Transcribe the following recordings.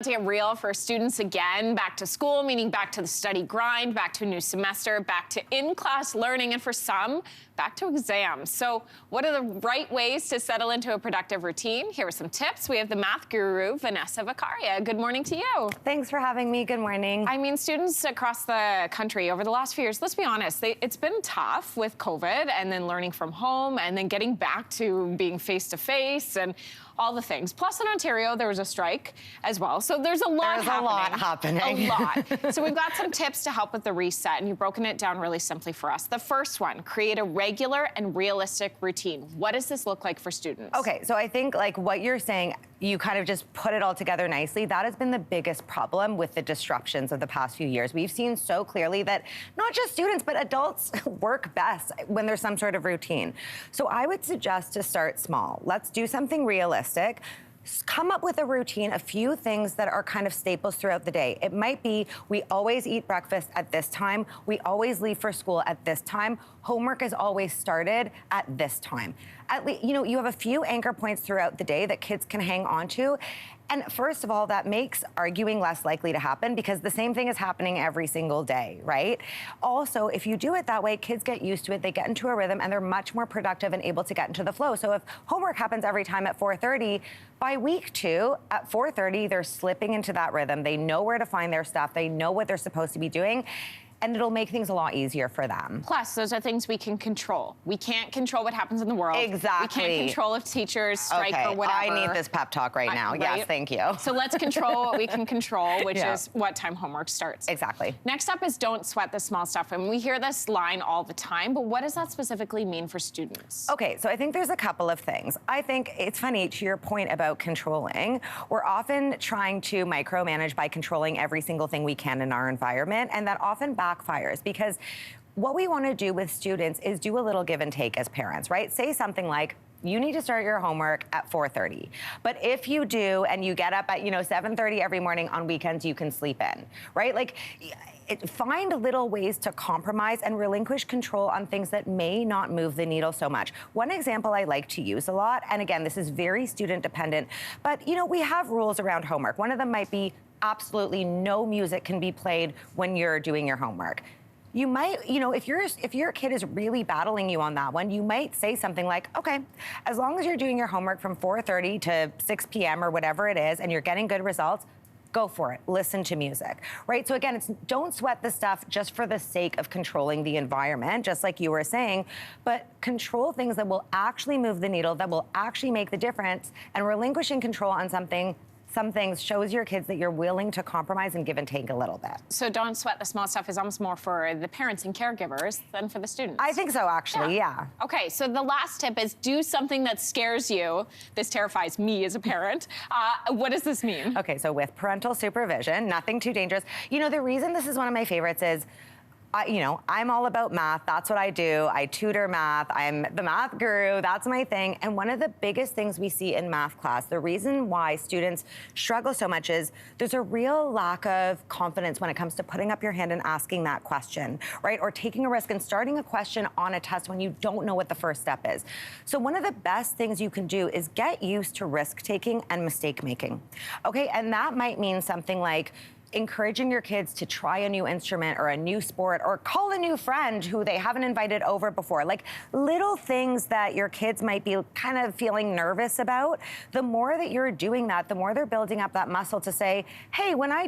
To get real for students again, back to school, meaning back to the study grind, back to a new semester, back to in-class learning, and for some, back to exams. So what are the right ways to settle into a productive routine? Here are some tips. We have the Math Guru, Vanessa Vakharia. Good morning to you. Thanks for having me. Good morning. I mean, students across the country over the last few years, let's be honest, it's been tough with COVID and then learning from home and then getting back to being face-to-face and all the things. Plus in Ontario, there was a strike as well. So there's a lot happening. A lot. So we've got some tips to help with the reset, and you've broken it down really simply for us. The first one, create a regular and realistic routine. What does this look like for students? Okay, so I think like what you're saying, you kind of just put it all together nicely. That has been the biggest problem with the disruptions of the past few years. We've seen so clearly that not just students, but adults work best when there's some sort of routine. So I would suggest to start small. Let's do something realistic. Come up with a routine, a few things that are kind of staples throughout the day. It might be, we always eat breakfast at this time, we always leave for school at this time, homework is always started at this time. At least, you have a few anchor points throughout the day that kids can hang on to. And first of all, that makes arguing less likely to happen because the same thing is happening every single day, right? Also, if you do it that way, kids get used to it, they get into a rhythm, and they're much more productive and able to get into the flow. So if homework happens every time at 4:30, by week 2, at 4:30, they're slipping into that rhythm. They know where to find their stuff. They know what they're supposed to be doing. And it'll make things a lot easier for them. Plus, those are things we can control. We can't control what happens in the world. Exactly. We can't control if teachers strike or whatever. I need this pep talk right now. Right? Yes, thank you. So let's control what we can control, which is what time homework starts. Exactly. Next up is don't sweat the small stuff. And we hear this line all the time, but what does that specifically mean for students? Okay, so I think there's a couple of things. I think it's funny, to your point about controlling, we're often trying to micromanage by controlling every single thing we can in our environment, and that often backfires because what we want to do with students is do a little give and take as parents, right? Say something like, you need to start your homework at 4:30. But if you do and you get up at 7:30 every morning on weekends, you can sleep in, right? Like, find little ways to compromise and relinquish control on things that may not move the needle so much. One example I like to use a lot, and again, this is very student dependent, but we have rules around homework. One of them might be absolutely no music can be played when you're doing your homework. You might, if your kid is really battling you on that one, you might say something like, okay, as long as you're doing your homework from 4:30 to 6 p.m. or whatever it is, and you're getting good results, go for it. Listen to music, right? So again, don't sweat the stuff just for the sake of controlling the environment, just like you were saying, but control things that will actually move the needle, that will actually make the difference, and relinquishing control on some things shows your kids that you're willing to compromise and give and take a little bit. So don't sweat the small stuff is almost more for the parents and caregivers than for the students. I think so, actually, yeah. Okay, so the last tip is do something that scares you. This terrifies me as a parent. What does this mean? Okay, so with parental supervision, nothing too dangerous. The reason this is one of my favorites is I'm all about math. That's what I do. I tutor math. I'm the math guru. That's my thing. And one of the biggest things we see in math class, the reason why students struggle so much is there's a real lack of confidence when it comes to putting up your hand and asking that question, right? Or taking a risk and starting a question on a test when you don't know what the first step is. So one of the best things you can do is get used to risk-taking and mistake-making, okay? And that might mean something like encouraging your kids to try a new instrument or a new sport or call a new friend who they haven't invited over before. Like little things that your kids might be kind of feeling nervous about. The more that you're doing that, the more they're building up that muscle to say, hey, when I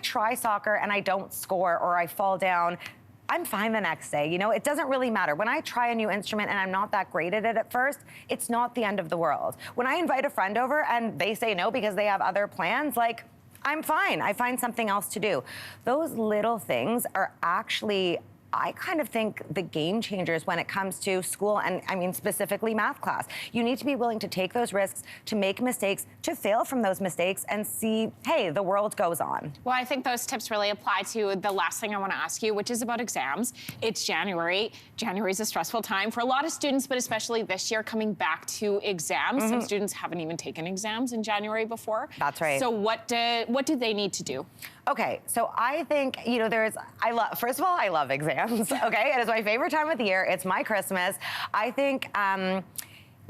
try soccer and I don't score or I fall down, I'm fine the next day. It doesn't really matter. When I try a new instrument and I'm not that great at it at first, it's not the end of the world. When I invite a friend over and they say no because they have other plans, like, I'm fine. I find something else to do. Those little things are actually, I kind of think, the game changers when it comes to school and, specifically math class. You need to be willing to take those risks, to make mistakes, to fail from those mistakes and see, hey, the world goes on. Well, I think those tips really apply to the last thing I want to ask you, which is about exams. It's January. January is a stressful time for a lot of students, but especially this year coming back to exams. Some students haven't even taken exams in January before. That's right. So what do they need to do? Okay, so I think, first of all, I love exams, okay? It is my favorite time of the year. It's my Christmas. I think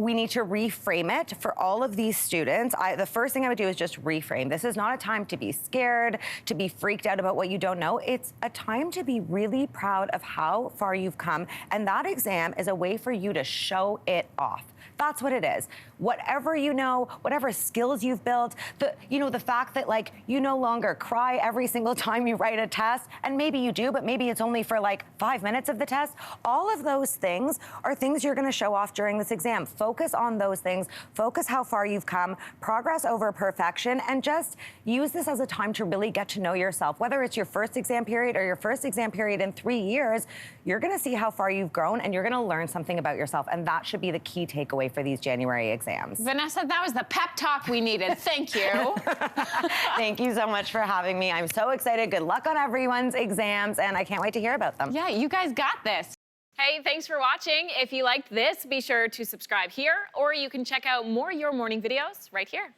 we need to reframe it for all of these students. The first thing I would do is just reframe. This is not a time to be scared, to be freaked out about what you don't know. It's a time to be really proud of how far you've come, and that exam is a way for you to show it off. That's what it is. Whatever you know, whatever skills you've built, the fact that like you no longer cry every single time you write a test, and maybe you do, but maybe it's only for like 5 minutes of the test. All of those things are things you're going to show off during this exam. Focus on those things. Focus how far you've come. Progress over perfection, and just use this as a time to really get to know yourself. Whether it's your first exam period or your first exam period in 3 years, you're going to see how far you've grown, and you're going to learn something about yourself, and that should be the key takeaway for these January exams. Vanessa, that was the pep talk we needed. Thank you. Thank you so much for having me. I'm so excited. Good luck on everyone's exams, and I can't wait to hear about them. Yeah, you guys got this. Hey, thanks for watching. If you liked this, be sure to subscribe here, or you can check out more Your Morning videos right here.